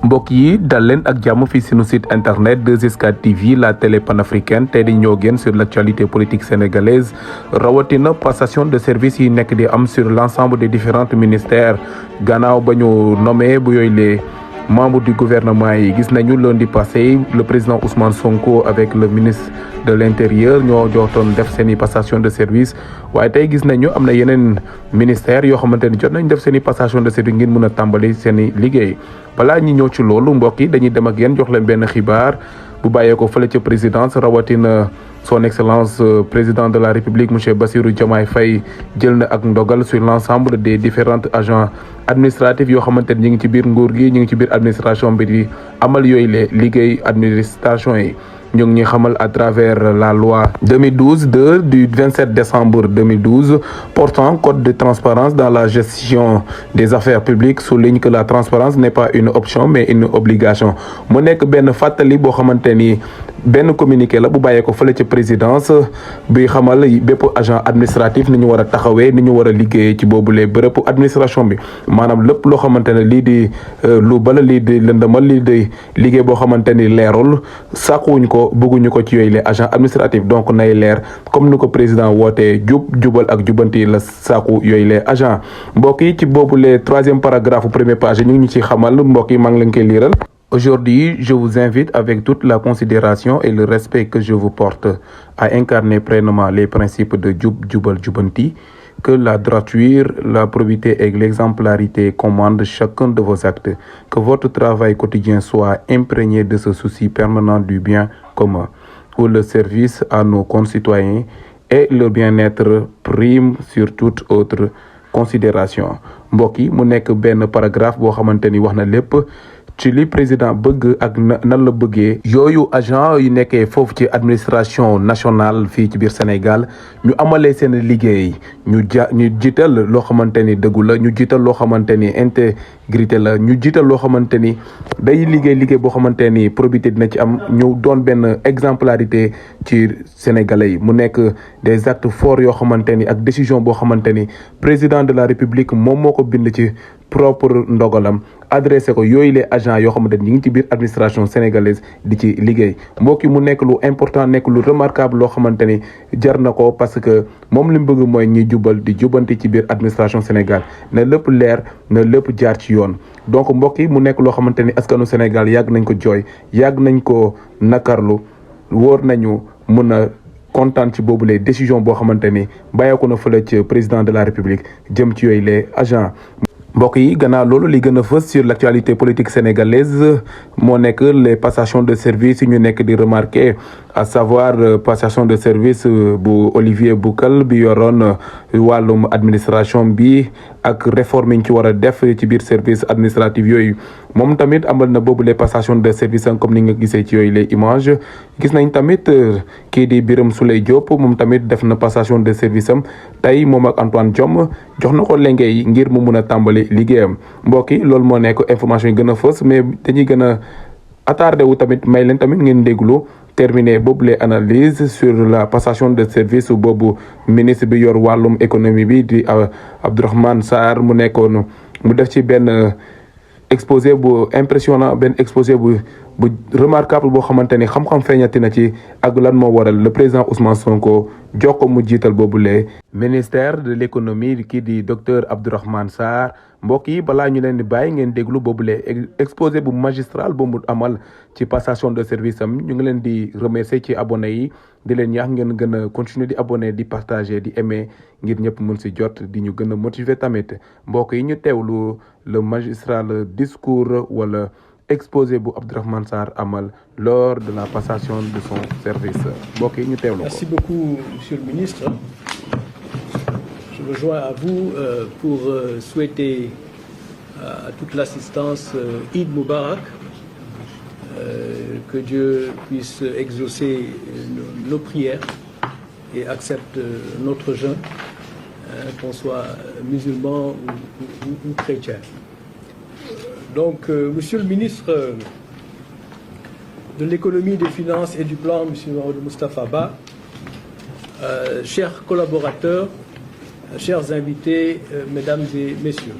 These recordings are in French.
mbokk yi dal leen ak jàmm fii sunu site internet 2SK TV la télé panafricaine tey di ñëw génn sur l'actualité politique sénégalaise rawatina passation de service yi nekk di am sur l'ensemble des différents ministères gannaaw ba ñu nommé bu yooyu les membres du gouvernement yi gis nañu lundi passé le président Ousmane Sonko avec le ministre de l'intérieur ñoo jotoon def seeni passation de service waaye tey gis nañu am na yeneen ministères yoo xamante ni jot nañ def seeni passation de service ngir mën a tàmbali seeni liggéey balaa ñi ñëw ci loolu mbokk yi dañuy dem ak yéen jox leen benn xibaar bu bàyyee ko fële ca présidence rawatina son excellence président de la république monsieur Bassirou Diomaye Faye jël na ak ndogal sur l'ensemble des différents agents administratifs yoo xamante ni ñu ngi ci biir nguur gi ñu ngi ci biir administration bi di amal yooyu le liggéey administration yi ñu ngi ñuy xamal à travers la loi 2012 du 27 décembre 2012 portant code de transparence dans la gestion des affaires publiques souligne que la transparence n'est pas une option mais une obligation mu nekk benn fàttali boo xamante ni benn communiqué la bu bàyyee ko fële ca présidence bi xamal bépp agent administratif ni ñu war a taxawee ni ñu war a liggéeyee ci boobule bërëb administration bi maanaam lépp loo xamante ne lii di lu bala lii di lëndëmal lii di liggéey boo xamante ni leerul sàkkuwuñ ko bëgguñu ko ci yooyu les agents administratifs donc nay leer comme ni ko président wootee jubal ak jubanti la sàkku yooyu les agents mbokk yi ci boobule troisième paragraphe premier page ñu ngi ñu ci xamal mbokk yi maa ngi leen koy liiral. Aujourd'hui, je vous invite avec toute la considération et le respect que je vous porte à incarner pleinement les principes de jubal jubanti, que la droiture, la probité et l'exemplarité commandent chacun de vos actes, que votre travail quotidien soit imprégné de ce souci permanent du bien commun, où le service à nos concitoyens et le bien-être prime sur toute autre considération. mbokk yi mu nekk benn paragraphe boo xamante ni wax na lépp ci li président bëgg ak nan la bëggee yooyu agent yu nekkee foofu ci administration nationale fii ci biir Sénégal ñu amalee seen liggéey ñu jiital loo xamante ni dëggu la ñu jiital loo xamante ni intégrité la ñu jiital loo xamante ni day liggéey boo xamante ni probité dina ci am ñu doon benn exemplarité ci sénégalais yi mu nekk des actes forts yoo xamante ni ak décision boo xamante ni président de la république moom moo ko bind ci propre ndogalam adressé ko yooyu les agents yoo xamante ni ñu ngi ci biir administration sénégalaise di ci liggéey mbokk yi mu nekk lu important nekk lu remarquable loo xamante ni jar na ko parce que moom li mu bëgg mooy ñi jubal di jubanti ci biir administration Sénégal na lépp leer na lépp jaar ci yoon donc mbokk yi mu nekk loo xamante ni askanu Sénégal yàgg nañ ko jooy yàgg nañ ko nakarlu wóor nañu mun a kontaan ci boobu les décision boo xamante ni bàyyeeku na fële ci président de la république jëm ci yooyu les agents. mbokk yi gannaaw loolu li gën a fës sur l'actualité politique sénégalaise moo nekk les passations de service yi ñu nekk di remarquer à savoir passation de service bu Olivier Boucal bi yoroon wàllum administration bi ak réforme yi ñu ci war a def ci biir service administratif yooyu moom tamit amal na boobu les passations de service comme ni nga gisee ci yooyu les images gis nañ tamit kii di Birame Souleye Diop moom tamit def na passation de service am tey moom ak Antoine Diome jox na ko lenge yi ngir mu mun a tàmbali liggéeyam mbokk yi loolu moo nekk information yi gën a fës mais dañuy gën a attardé wu tamit may leen tamit ngeen déglu terminer boobu les analyses sur la passation de service boobu ministre bi yor wàllum économie bi di Abdourahmane Sarr mu nekkoon mu def ci benn exposé bu impressionnant benn exposé bu remarquable boo xamante ni xam-xam feeñati na ci ak lan moo waral le président Ousmane Sonko jox ko mu jiital boobule ministère de l'économie kii di docteur Abdourahmane Sarr mbokk yi balaa ñu leen di bàyyi ngeen déglu boobule exposé bu magistral bu mu amal ci passation de service am ñu ngi leen di remercier ci abonné yi di leen ñaax ngeen gën a continuer di abonné di partager di aimer ngir ñëpp mën si jot di ñu gën a motiver tamit mbokk yi ñu teewlu le magistral discours wala exposé bu Abdourahmane Sarr amal lors de la passation de son service mbokk yi ñu teewlu ko. Merci beaucoup, monsieur le ministre. Je me joins à vous pour souhaiter à toute l'assistance Eid Moubarak, que Dieu puisse exaucer nos prières et accepte notre jeûne, qu'on soit musulman ou chrétien. Donc, monsieur le ministre de l'économie, des finances et du plan, monsieur Moustapha Ba, chers collaborateurs, chers invités, mesdames et messieurs.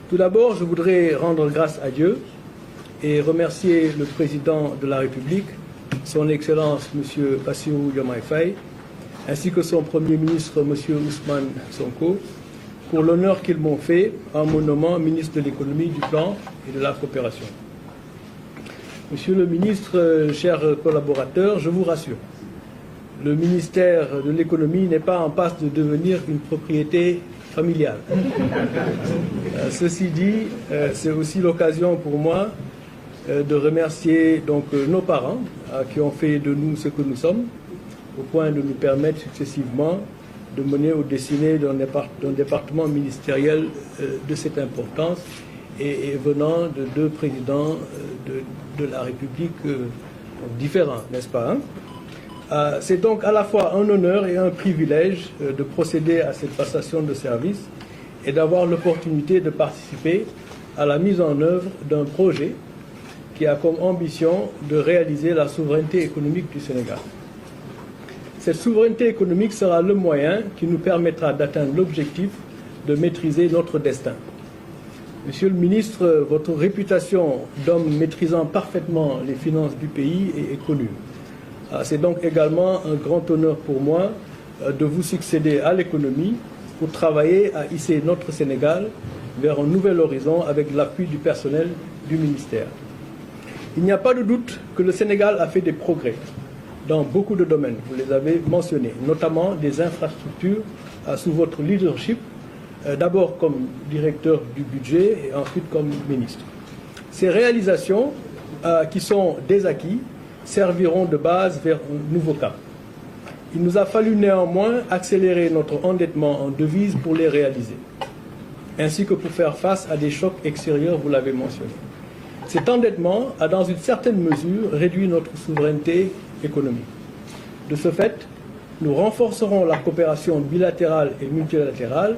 Tout d'abord, je voudrais rendre grâce à Dieu et remercier le président de la République, son Excellence M. Bassirou Diomaye Faye, ainsi que son Premier ministre M. Ousmane Sonko, pour l'honneur qu'ils m'ont fait en me nommant ministre de l'économie, du plan et de la coopération. Monsieur le ministre, chers collaborateurs, je vous rassure, le ministère de l'économie n'est pas en passe de devenir une propriété familiale. Ceci dit, c'est aussi l'occasion pour moi de remercier donc nos parents qui ont fait de nous ce que nous sommes, au point de nous permettre successivement de mener aux destinées d'un département ministériel de cette importance et venant de deux présidents de la République différents, n'est-ce pas, hein? C'est donc à la fois un honneur et un privilège de procéder à cette passation de service et d'avoir l'opportunité de participer à la mise en œuvre d'un projet qui a comme ambition de réaliser la souveraineté économique du Sénégal. Cette souveraineté économique sera le moyen qui nous permettra d'atteindre l'objectif de maîtriser notre destin. Monsieur le ministre, votre réputation d'homme maîtrisant parfaitement les finances du pays est connue. C'est donc également un grand honneur pour moi de vous succéder à l'économie pour travailler à hisser notre Sénégal vers un nouvel horizon avec l'appui du personnel du ministère. Il n'y a pas de doute que le Sénégal a fait des progrès dans beaucoup de domaines, vous les avez mentionnés, notamment des infrastructures sous votre leadership, d'abord comme directeur du budget et ensuite comme ministre. Ces réalisations, qui sont des acquis, serviront de base vers un nouveau cap. Il nous a fallu néanmoins accélérer notre endettement en devises pour les réaliser, ainsi que pour faire face à des chocs extérieurs, vous l'avez mentionné. Cet endettement a dans une certaine mesure réduit notre souveraineté économique. De ce fait, nous renforcerons la coopération bilatérale et multilatérale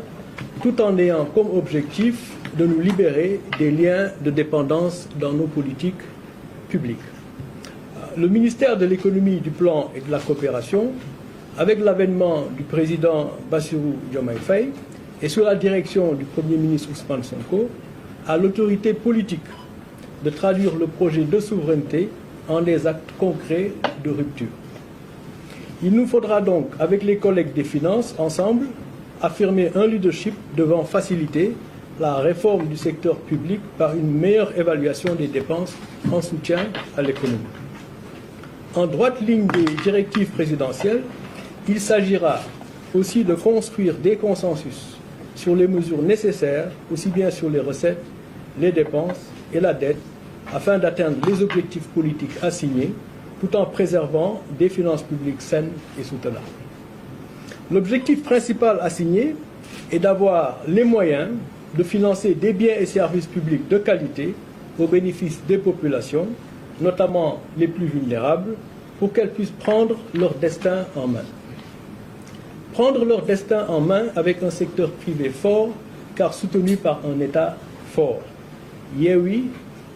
tout en ayant comme objectif de nous libérer des liens de dépendance dans nos politiques publiques. Le ministère de l'économie, du plan et de la coopération, avec l'avènement du président Bassirou Diomaye Faye et sous la direction du Premier ministre Ousmane Sonko, a l'autorité politique de traduire le projet de souveraineté en des actes concrets de rupture. Il nous faudra donc, avec les collègues des finances, ensemble, affirmer un leadership devant faciliter la réforme du secteur public par une meilleure évaluation des dépenses en soutien à l'économie. En droite ligne des directives présidentielles, il s'agira aussi de construire des consensus sur les mesures nécessaires, aussi bien sur les recettes, les dépenses et la dette, afin d'atteindre les objectifs politiques assignés, tout en préservant des finances publiques saines et soutenables. L'objectif principal assigné est d'avoir les moyens de financer des biens et services publics de qualité au bénéfice des populations, notamment les plus vulnérables, pour qu'elles puissent prendre leur destin en main. Prendre leur destin en main avec un secteur privé fort, car soutenu par un État fort. Yewwi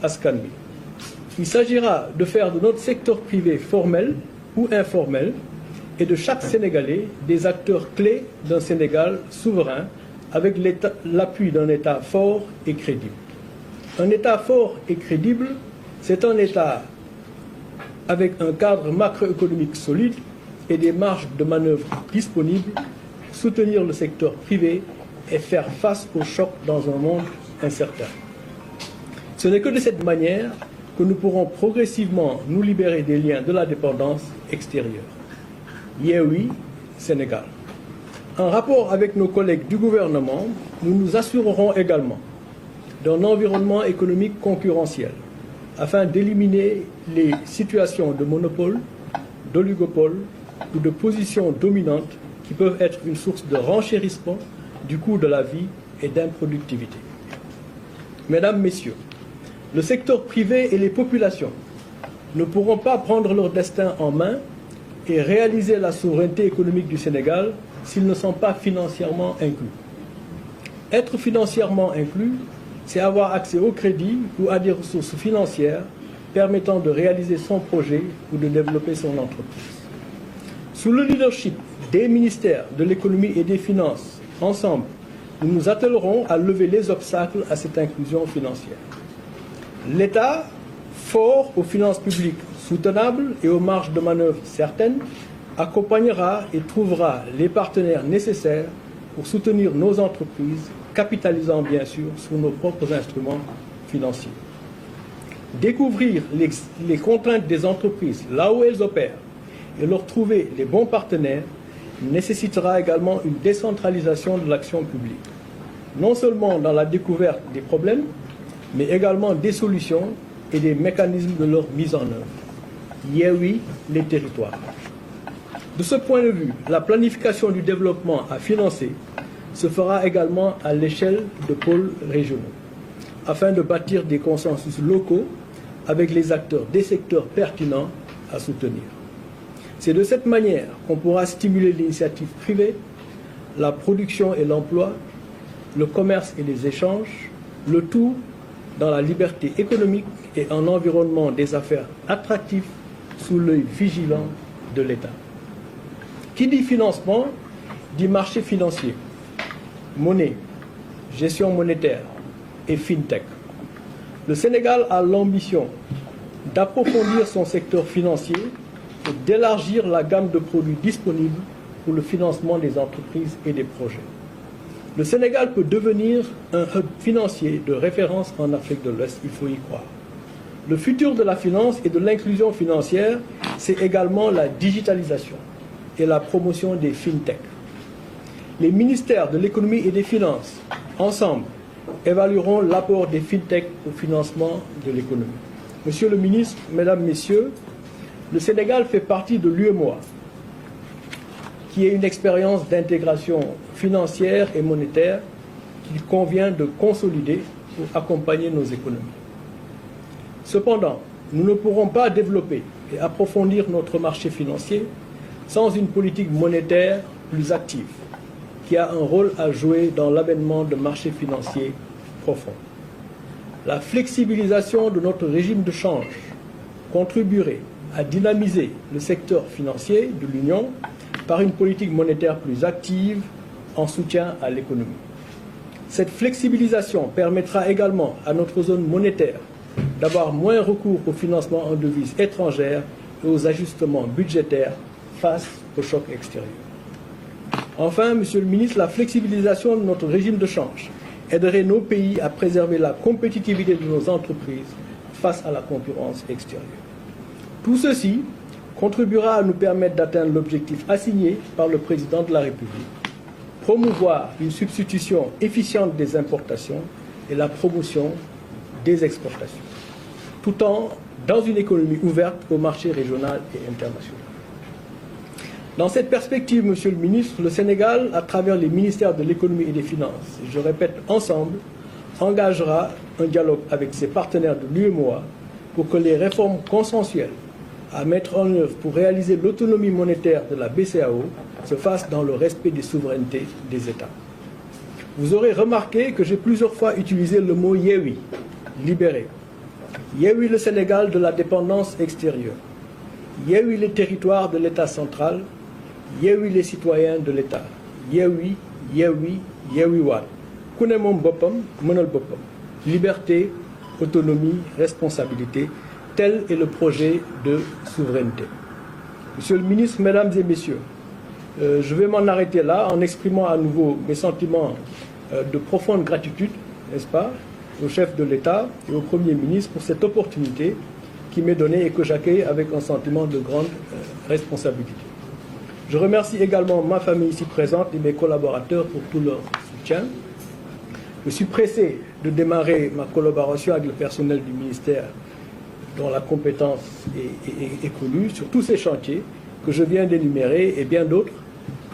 Askan Wi. Il s'agira de faire de notre secteur privé formel ou informel et de chaque Sénégalais des acteurs clés d'un Sénégal souverain avec l'appui d'un État fort et crédible. Un État fort et crédible, c'est un État avec un cadre macroéconomique solide et des marges de manœuvre disponibles, soutenir le secteur privé et faire face aux chocs dans un monde incertain. Ce n'est que de cette manière que nous pourrons progressivement nous libérer des liens de la dépendance extérieure. Yewwi Sénégal. En rapport avec nos collègues du gouvernement, nous nous assurerons également d'un environnement économique concurrentiel afin d'éliminer les situations de monopole, d'oligopole ou de positions dominantes qui peuvent être une source de renchérissement du coût de la vie et d'improductivité. Mesdames, Messieurs, le secteur privé et les populations ne pourront pas prendre leur destin en main et réaliser la souveraineté économique du Sénégal s'ils ne sont pas financièrement inclus. Être financièrement inclus, c'est avoir accès au crédit ou à des ressources financières permettant de réaliser son projet ou de développer son entreprise. Sous le leadership des ministères de l'économie et des finances, ensemble, nous nous attellerons à lever les obstacles à cette inclusion financière. L'État fort aux finances publiques soutenables et aux marges de manœuvre certaines, accompagnera et trouvera les partenaires nécessaires pour soutenir nos entreprises, capitalisant bien sûr sur nos propres instruments financiers. Découvrir les contraintes des entreprises là où elles opèrent et leur trouver les bons partenaires nécessitera également une décentralisation de l'action publique, non seulement dans la découverte des problèmes, mais également des solutions et des mécanismes de leur mise en œuvre. Yewwi les territoires. De ce point de vue, la planification du développement à financer se fera également à l'échelle de pôles régionaux, afin de bâtir des consensus locaux avec les acteurs des secteurs pertinents à soutenir. C'est de cette manière qu'on pourra stimuler l'initiative privée, la production et l'emploi, le commerce et les échanges, le tout dans la liberté économique et un environnement des affaires attractif sous l'œil vigilant de l'État. Qui dit financement, dit marché financier, monnaie, gestion monétaire et fintech. Le Sénégal a l'ambition d'approfondir son secteur financier et d'élargir la gamme de produits disponibles pour le financement des entreprises et des projets. Le Sénégal peut devenir un hub financier de référence en Afrique de l'Ouest, il faut y croire. Le futur de la finance et de l'inclusion financière, c'est également la digitalisation et la promotion des fintech. Les ministères de l'économie et des finances, ensemble, évalueront l'apport des fintech au financement de l'économie. Monsieur le ministre, Mesdames, Messieurs, le Sénégal fait partie de l'UEMOA, qui est une expérience d'intégration financière et monétaire qu'il convient de consolider pour accompagner nos économies. Cependant, nous ne pourrons pas développer et approfondir notre marché financier sans une politique monétaire plus active, qui a un rôle à jouer dans l'avènement de marchés financiers profonds. La flexibilisation de notre régime de change contribuerait à dynamiser le secteur financier de l'Union par une politique monétaire plus active en soutien à l'économie. Cette flexibilisation permettra également à notre zone monétaire d'avoir moins recours au financement en devises étrangères et aux ajustements budgétaires face au choc extérieur. Enfin, Monsieur le ministre, la flexibilisation de notre régime de change aiderait nos pays à préserver la compétitivité de nos entreprises face à la concurrence extérieure. Tout ceci contribuera à nous permettre d'atteindre l'objectif assigné par le Président de la République, promouvoir une substitution efficiente des importations et la promotion des exportations, tout en dans une économie ouverte au marché régional et international. Dans cette perspective, Monsieur le ministre, le Sénégal, à travers les ministères de l'économie et des finances, je répète ensemble, engagera un dialogue avec ses partenaires de l'UEMOA pour que les réformes consensuelles à mettre en œuvre pour réaliser l'autonomie monétaire de la BCEAO se fassent dans le respect des souverainetés des États. Vous aurez remarqué que j'ai plusieurs fois utilisé le mot Yewwi, libéré. Yewwi le Sénégal de la dépendance extérieure. Yewwi les territoires de l'État central. Yewwi les citoyens de l'État. Yewwi, Yewwi, Yewwi-waat. Ku ne moom boppam mënal boppam. Liberté, autonomie, responsabilité. Tel est le projet de souveraineté. Monsieur le ministre, Mesdames et Messieurs, je vais m'en arrêter là en exprimant à nouveau mes sentiments de profonde gratitude, n'est-ce pas, au chef de l'État et au Premier ministre pour cette opportunité qui m'est donnée et que j'accueille avec un sentiment de grande responsabilité. Je remercie également ma famille ici présente et mes collaborateurs pour tout leur soutien. Je suis pressé de démarrer ma collaboration avec le personnel du ministère dont la compétence est connue sur tous ces chantiers que je viens d'énumérer et bien d'autres,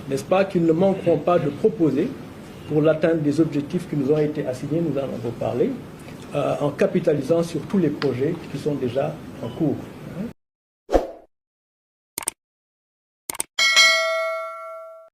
n'est-ce pas, qu'ils ne manqueront pas de proposer pour l'atteinte des objectifs qui nous ont été assignés, nous en avons parlé, en capitalisant sur tous les projets qui sont déjà en cours.